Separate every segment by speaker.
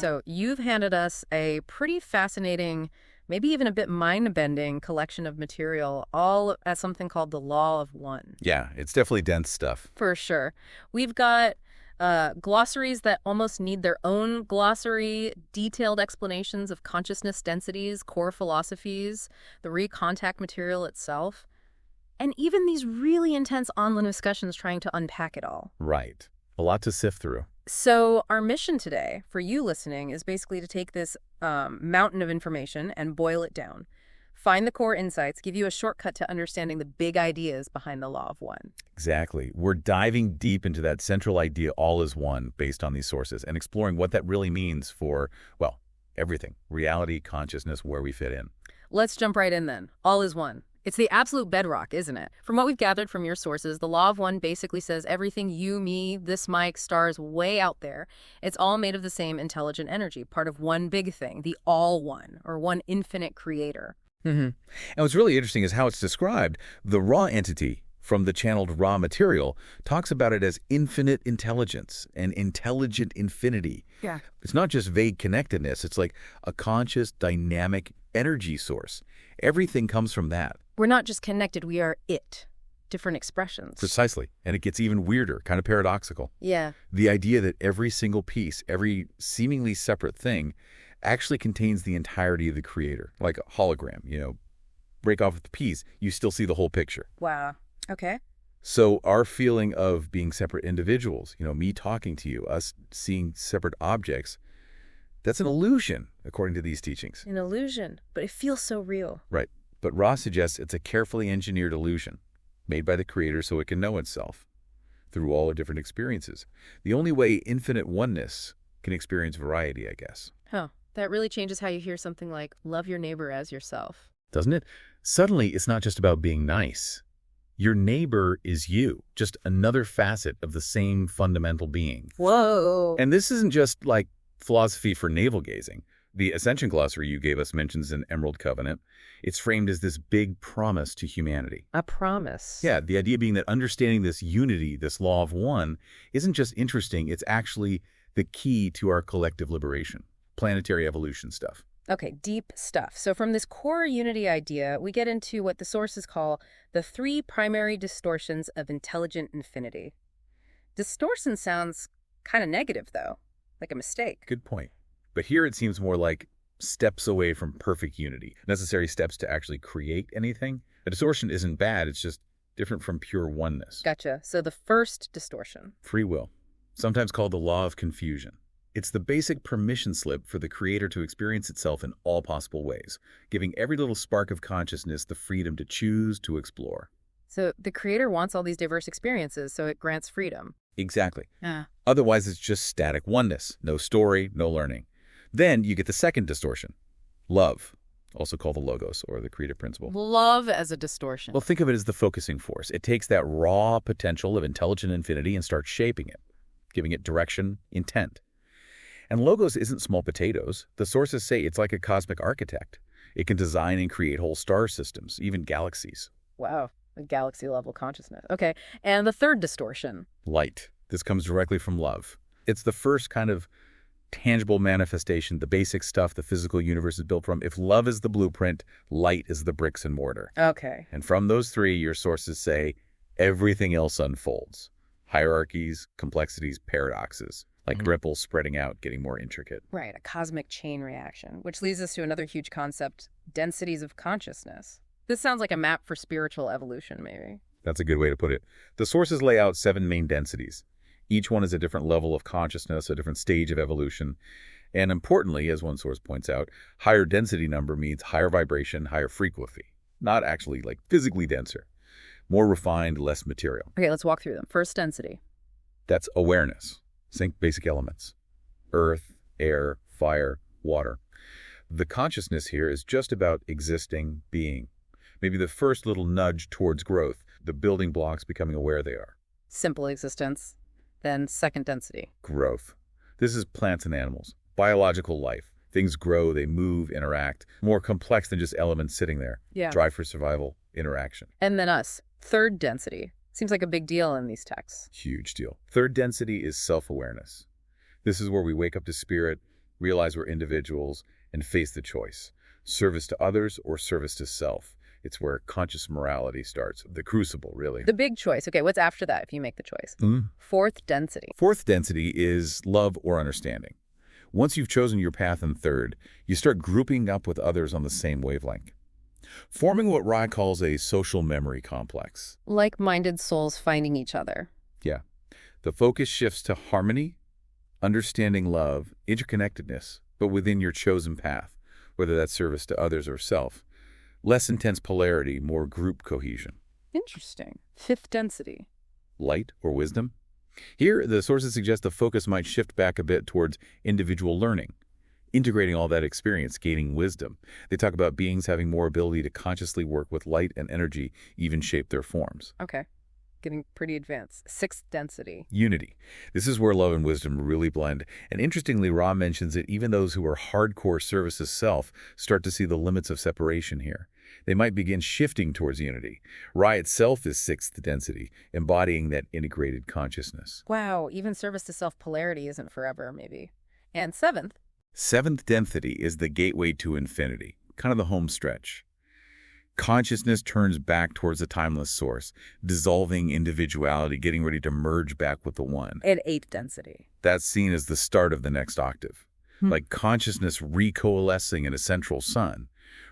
Speaker 1: So you've handed us a pretty fascinating, maybe even a bit mind-bending collection of material, all as something called the Law of One.
Speaker 2: Yeah, it's definitely dense stuff.
Speaker 1: For sure. We've got glossaries that almost need their own glossary, detailed explanations of consciousness densities, core philosophies, the recontact material itself, and even these really intense online discussions trying to unpack it all.
Speaker 2: Right. A lot to sift through.
Speaker 1: So our mission today, for you listening, is basically to take this mountain of information and boil it down. Find the core insights, give you a shortcut to understanding the big ideas behind the Law of One.
Speaker 2: Exactly. We're diving deep into that central idea, all is one, based on these sources, and exploring what that really means for, well, everything. Reality, consciousness, where we fit in.
Speaker 1: Let's jump right in then. All is one. It's the absolute bedrock, isn't it? From what we've gathered from your sources, the Law of One basically says everything you, me, this mic, stars way out there, it's all made of the same intelligent energy, part of one big thing, the All One, or one infinite creator.
Speaker 2: And what's really interesting is how it's described. The raw entity from the channeled raw material talks about it as infinite intelligence and intelligent infinity.
Speaker 1: Yeah.
Speaker 2: It's not just vague connectedness. It's like a conscious, dynamic energy source. Everything comes from that.
Speaker 1: We're not just connected, we are it. Different expressions.
Speaker 2: Precisely. And it gets even weirder, kind of paradoxical.
Speaker 1: Yeah.
Speaker 2: The idea that every single piece, every seemingly separate thing, actually contains the entirety of the creator, like a hologram, break off the piece, you still see the whole picture.
Speaker 1: Wow. Okay.
Speaker 2: So our feeling of being separate individuals, me talking to you, us seeing separate objects, that's an illusion, according to these teachings.
Speaker 1: An illusion, but it feels so real.
Speaker 2: Right. But Ra suggests it's a carefully engineered illusion, made by the creator so it can know itself through all the different experiences. The only way infinite oneness can experience variety, I guess.
Speaker 1: Huh. That really changes how you hear something like, love your neighbor as yourself.
Speaker 2: Doesn't it? Suddenly, it's not just about being nice. Your neighbor is you, just another facet of the same fundamental being.
Speaker 1: Whoa.
Speaker 2: And this isn't just like philosophy for navel-gazing. The Ascension Glossary you gave us mentions an Emerald Covenant. It's framed as this big promise to humanity.
Speaker 1: A promise.
Speaker 2: Yeah, the idea being that understanding this unity, this law of one, isn't just interesting, it's actually the key to our collective liberation. Planetary evolution stuff.
Speaker 1: Okay, deep stuff. So from this core unity idea, we get into what the sources call the three primary distortions of intelligent infinity. Distortion sounds kind of negative, though, like a mistake.
Speaker 2: Good point. But here it seems more like steps away from perfect unity, necessary steps to actually create anything. A distortion isn't bad, it's just different from pure oneness.
Speaker 1: Gotcha. So the first distortion.
Speaker 2: Free will, sometimes called the law of confusion. It's the basic permission slip for the creator to experience itself in all possible ways, giving every little spark of consciousness the freedom to choose, to explore.
Speaker 1: So the creator wants all these diverse experiences, so it grants freedom.
Speaker 2: Exactly.
Speaker 1: Yeah.
Speaker 2: Otherwise, it's just static oneness. No story, no learning. Then you get the second distortion, love, also called the logos or the creative principle.
Speaker 1: Love as a distortion.
Speaker 2: Well, think of it as the focusing force. It takes that raw potential of intelligent infinity and starts shaping it, giving it direction, intent. And logos isn't small potatoes. The sources say it's like a cosmic architect. It can design and create whole star systems, even galaxies.
Speaker 1: Wow, a galaxy-level consciousness. Okay, and the third distortion.
Speaker 2: Light. This comes directly from love. It's the first kind of tangible manifestation, the basic stuff the physical universe is built from. If love is the blueprint, light is the bricks and mortar.
Speaker 1: Okay.
Speaker 2: And from those three, your sources say everything else unfolds. Hierarchies, complexities, paradoxes. Like ripples spreading out, getting more intricate.
Speaker 1: Right, a cosmic chain reaction, which leads us to another huge concept, densities of consciousness. This sounds like a map for spiritual evolution, maybe.
Speaker 2: That's a good way to put it. The sources lay out 7 main densities. Each one is a different level of consciousness, a different stage of evolution. And importantly, as one source points out, higher density number means higher vibration, higher frequency. Not actually like physically denser. More refined, less material.
Speaker 1: Okay, let's walk through them. First density.
Speaker 2: That's awareness. Think basic elements. Earth, air, fire, water. The consciousness here is just about existing, being. Maybe the first little nudge towards growth, the building blocks becoming aware they are.
Speaker 1: Simple existence. Then second density.
Speaker 2: Growth. This is plants and animals. Biological life. Things grow, they move, interact. More complex than just elements sitting there.
Speaker 1: Yeah.
Speaker 2: Drive for survival, interaction.
Speaker 1: And then us. Third density. Seems like a big deal in these texts.
Speaker 2: Huge deal. Third density is self-awareness. This is where we wake up to spirit, realize we're individuals, and face the choice. Service to others or service to self. It's where conscious morality starts. The crucible, really.
Speaker 1: The big choice. Okay, what's after that if you make the choice? Fourth density.
Speaker 2: Fourth density is love or understanding. Once you've chosen your path in third, you start grouping up with others on the same wavelength, forming what Rye calls a social memory complex.
Speaker 1: Like-minded souls finding each other.
Speaker 2: Yeah. The focus shifts to harmony, understanding love, interconnectedness, but within your chosen path, whether that's service to others or self. Less intense polarity, more group cohesion.
Speaker 1: Interesting. Fifth density.
Speaker 2: Light or wisdom. Here, the sources suggest the focus might shift back a bit towards individual learning, integrating all that experience, gaining wisdom. They talk about beings having more ability to consciously work with light and energy, even shape their forms.
Speaker 1: Okay. Getting pretty advanced. Sixth density.
Speaker 2: Unity. This is where love and wisdom really blend. And interestingly, Ra mentions that even those who are hardcore service to self start to see the limits of separation here. They might begin shifting towards unity. Ra itself is sixth density, embodying that integrated consciousness.
Speaker 1: Wow, even service to self polarity isn't forever, maybe. And seventh.
Speaker 2: Seventh density is the gateway to infinity, kind of the home stretch. Consciousness turns back towards the timeless source, dissolving individuality, getting ready to merge back with the one.
Speaker 1: And eighth density.
Speaker 2: That's seen as the start of the next octave, like consciousness recoalescing in a central sun,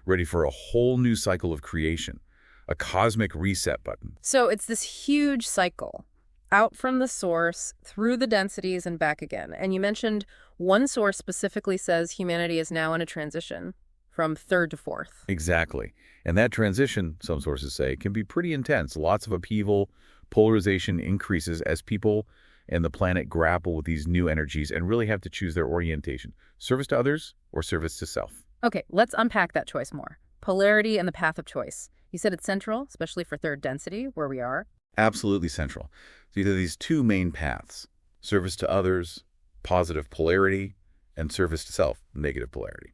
Speaker 2: ready for a whole new cycle of creation, a cosmic reset button.
Speaker 1: So it's this huge cycle, out from the source, through the densities, and back again. And you mentioned one source specifically says humanity is now in a transition from third to fourth.
Speaker 2: Exactly. And that transition, some sources say, can be pretty intense. Lots of upheaval, polarization increases as people and the planet grapple with these new energies and really have to choose their orientation. Service to others or service to self.
Speaker 1: Okay, let's unpack that choice more. Polarity and the path of choice. You said it's central, especially for third density, where we are.
Speaker 2: Absolutely central. So either these two main paths, service to others, positive polarity, and service to self, negative polarity.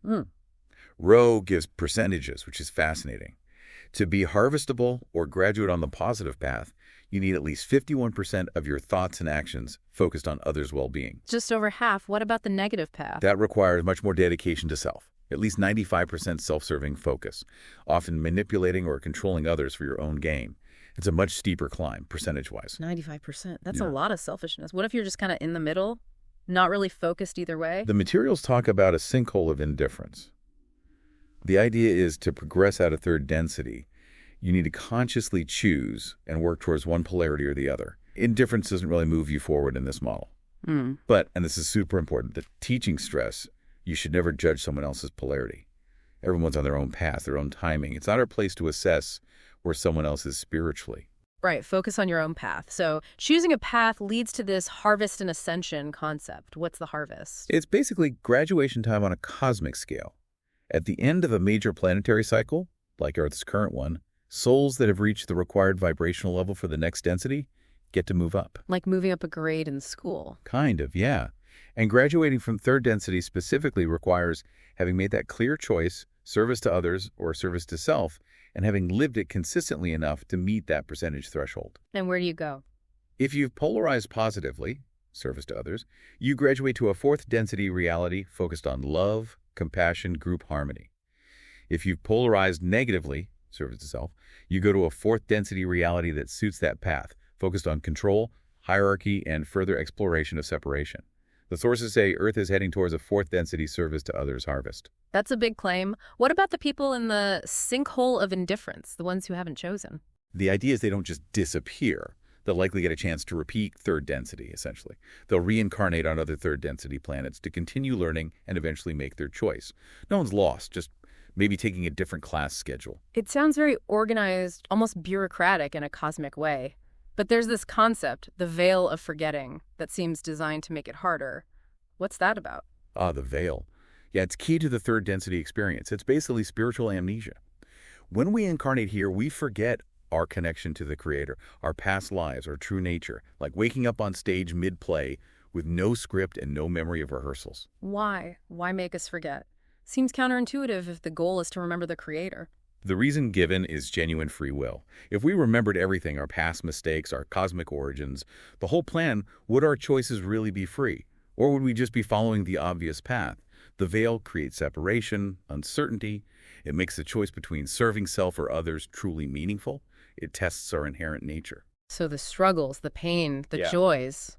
Speaker 2: Rowe gives percentages, which is fascinating. To be harvestable or graduate on the positive path, you need at least 51% of your thoughts and actions focused on others' well-being.
Speaker 1: Just over half. What about the negative path?
Speaker 2: That requires much more dedication to self, at least 95% self-serving focus, often manipulating or controlling others for your own gain. It's a much steeper climb, percentage-wise.
Speaker 1: 95%. That's a lot of selfishness. What if you're just kind of in the middle, not really focused either way?
Speaker 2: The materials talk about a sinkhole of indifference. The idea is to progress out of third density, you need to consciously choose and work towards one polarity or the other. Indifference doesn't really move you forward in this model. But, and this is super important, the teaching stress, you should never judge someone else's polarity. Everyone's on their own path, their own timing. It's not our place to assess where someone else is spiritually.
Speaker 1: Right, focus on your own path. So choosing a path leads to this harvest and ascension concept. What's the harvest?
Speaker 2: It's basically graduation time on a cosmic scale. At the end of a major planetary cycle, like Earth's current one, souls that have reached the required vibrational level for the next density get to move up.
Speaker 1: Like moving up a grade in school.
Speaker 2: Kind of, yeah. And graduating from third density specifically requires having made that clear choice, service to others or service to self, and having lived it consistently enough to meet that percentage threshold.
Speaker 1: And where do you go?
Speaker 2: If you've polarized positively, service to others, you graduate to a fourth density reality focused on love, compassion, group harmony. If you've polarized negatively, service to self, you go to a fourth density reality that suits that path, focused on control, hierarchy, and further exploration of separation. The sources say Earth is heading towards a fourth density service to others harvest.
Speaker 1: That's a big claim. What about the people in the sinkhole of indifference, the ones who haven't chosen?
Speaker 2: The idea is they don't just disappear. They'll likely get a chance to repeat third density, essentially. They'll reincarnate on other third density planets to continue learning and eventually make their choice. No one's lost, just maybe taking a different class schedule.
Speaker 1: It sounds very organized, almost bureaucratic in a cosmic way. But there's this concept, the veil of forgetting, that seems designed to make it harder. What's that about?
Speaker 2: Ah, the veil. Yeah, it's key to the third density experience. It's basically spiritual amnesia. When we incarnate here, we forget our connection to the Creator, our past lives, our true nature, like waking up on stage mid-play with no script and no memory of rehearsals.
Speaker 1: Why? Why make us forget? Seems counterintuitive if the goal is to remember the Creator.
Speaker 2: The reason given is genuine free will. If we remembered everything, our past mistakes, our cosmic origins, the whole plan, would our choices really be free? Or would we just be following the obvious path? The veil creates separation, uncertainty. It makes the choice between serving self or others truly meaningful. It tests our inherent nature.
Speaker 1: So the struggles, the pain, the
Speaker 2: Yeah.
Speaker 1: joys,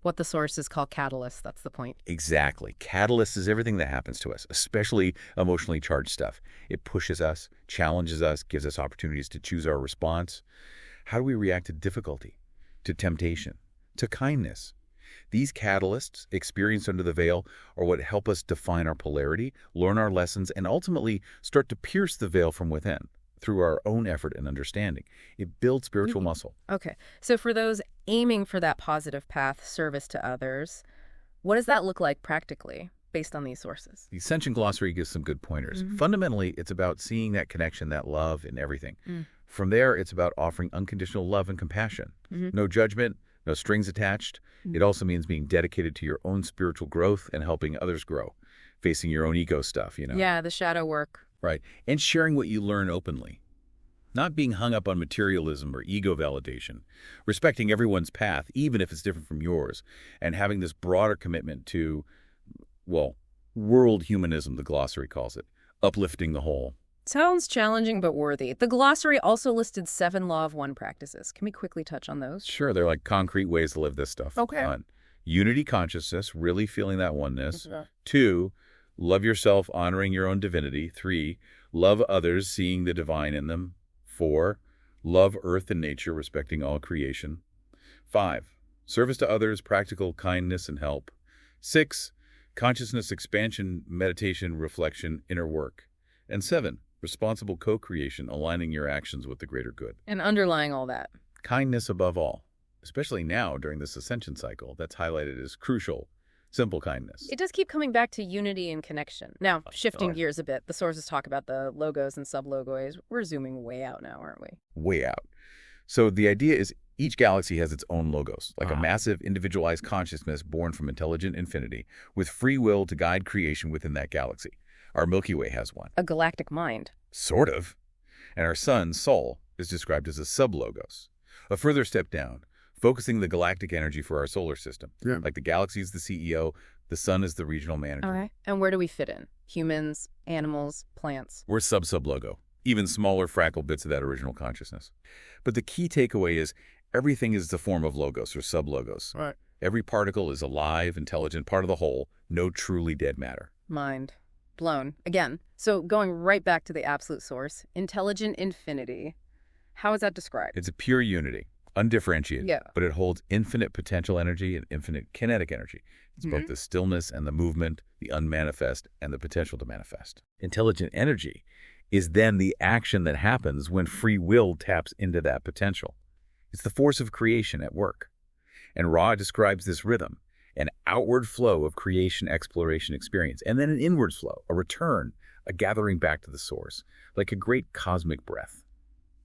Speaker 1: what the sources call catalysts, that's the point.
Speaker 2: Exactly. Catalyst is everything that happens to us, especially emotionally charged stuff. It pushes us, challenges us, gives us opportunities to choose our response. How do we react to difficulty, to temptation, to kindness? These catalysts, experienced under the veil, are what help us define our polarity, learn our lessons, and ultimately start to pierce the veil from within through our own effort and understanding. It builds spiritual muscle.
Speaker 1: Okay. So for those aiming for that positive path, service to others, what does that look like practically based on these sources?
Speaker 2: The Ascension Glossary gives some good pointers. Fundamentally, it's about seeing that connection, that love in everything. From there, it's about offering unconditional love and compassion. No judgment, no strings attached. It also means being dedicated to your own spiritual growth and helping others grow, facing your own ego stuff,
Speaker 1: Yeah, the shadow work.
Speaker 2: Right. And sharing what you learn openly. Not being hung up on materialism or ego validation. Respecting everyone's path, even if it's different from yours. And having this broader commitment to, well, world humanism, the glossary calls it. Uplifting the whole.
Speaker 1: Sounds challenging but worthy. The glossary also listed 7 Law of One practices. Can we quickly touch on those?
Speaker 2: Sure, they're like concrete ways to live this stuff.
Speaker 1: Okay.
Speaker 2: 1, unity consciousness, really feeling that oneness.
Speaker 1: Okay.
Speaker 2: 2, love yourself, honoring your own divinity. 3, love others, seeing the divine in them. 4, love earth and nature, respecting all creation. 5, service to others, practical kindness and help. 6, consciousness expansion, meditation, reflection, inner work. And 7, responsible co-creation, aligning your actions with the greater good.
Speaker 1: And underlying all that.
Speaker 2: Kindness above all, especially now during this ascension cycle, that's highlighted as crucial. Simple kindness.
Speaker 1: It does keep coming back to unity and connection. Now, shifting
Speaker 2: sure.
Speaker 1: gears a bit, the sources talk about the logos and sub-logos. We're zooming way out now, aren't we?
Speaker 2: Way out. So the idea is each galaxy has its own logos, like a massive individualized consciousness born from intelligent infinity, with free will to guide creation within that galaxy. Our Milky Way has one.
Speaker 1: A galactic mind.
Speaker 2: Sort of. And our sun, Sol, is described as a sub-logos. A further step down, focusing the galactic energy for our solar system.
Speaker 3: Yeah.
Speaker 2: Like the galaxy is the CEO, the sun is the regional manager.
Speaker 1: Okay. And where do we fit in? Humans, animals, plants?
Speaker 2: We're sub-sub-logo, even smaller fractal bits of that original consciousness. But the key takeaway is everything is the form of logos or sub-logos.
Speaker 3: Right.
Speaker 2: Every particle is alive, intelligent, part of the whole, no truly dead matter.
Speaker 1: Mind. Blown. Again. So going right back to the absolute source, intelligent infinity. How is that described?
Speaker 2: It's a pure unity, undifferentiated,
Speaker 1: Yeah.
Speaker 2: but it holds infinite potential energy and infinite kinetic energy. It's both the stillness and the movement, the unmanifest and the potential to manifest. Intelligent energy is then the action that happens when free will taps into that potential. It's the force of creation at work. And Ra describes this rhythm, an outward flow of creation, exploration, experience, and then an inward flow, a return, a gathering back to the source, like a great cosmic breath,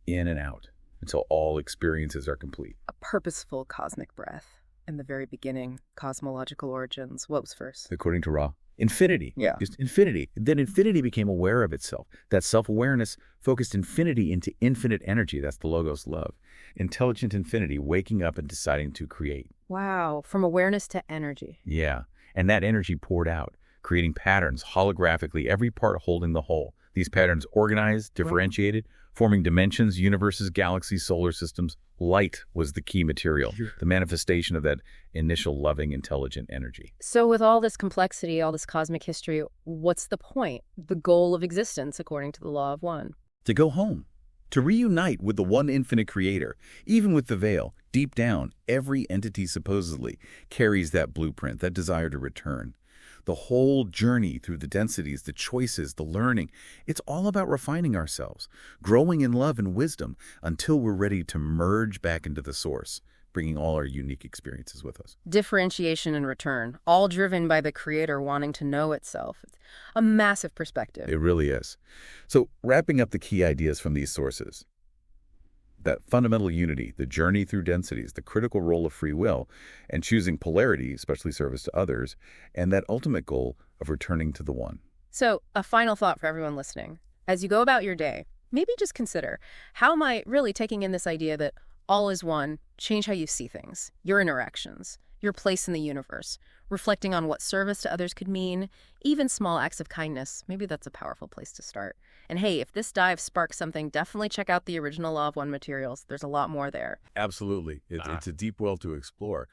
Speaker 2: in and out, until all experiences are complete.
Speaker 1: A purposeful cosmic breath. In the very beginning, cosmological origins. What was first?
Speaker 2: According to Ra, infinity.
Speaker 1: Yeah.
Speaker 2: Just infinity. Then infinity became aware of itself. That self-awareness focused infinity into infinite energy. That's the logos love. Intelligent infinity waking up and deciding to create.
Speaker 1: Wow. From awareness to energy.
Speaker 2: Yeah. And that energy poured out, creating patterns holographically, every part holding the whole. These patterns organized, differentiated, forming dimensions, universes, galaxies, solar systems. Light was the key material, the manifestation of that initial loving, intelligent energy.
Speaker 1: So with all this complexity, all this cosmic history, what's the point? The goal of existence, according to the Law of One?
Speaker 2: To go home, to reunite with the one infinite creator. Even with the veil, deep down, every entity supposedly carries that blueprint, that desire to return. The whole journey through the densities, the choices, the learning, it's all about refining ourselves, growing in love and wisdom until we're ready to merge back into the source, bringing all our unique experiences with us.
Speaker 1: Differentiation and return, all driven by the creator wanting to know itself. It's a massive perspective.
Speaker 2: It really is. So wrapping up the key ideas from these sources, that fundamental unity, the journey through densities, the critical role of free will, and choosing polarity, especially service to others, and that ultimate goal of returning to the one.
Speaker 1: So a final thought for everyone listening. As you go about your day, maybe just consider, how might really taking in this idea that all is one change how you see things, your interactions, your place in the universe, reflecting on what service to others could mean, even small acts of kindness. Maybe that's a powerful place to start. And hey, if this dive sparks something, definitely check out the original Law of One materials. There's a lot more there.
Speaker 3: Absolutely. It's a deep well to explore.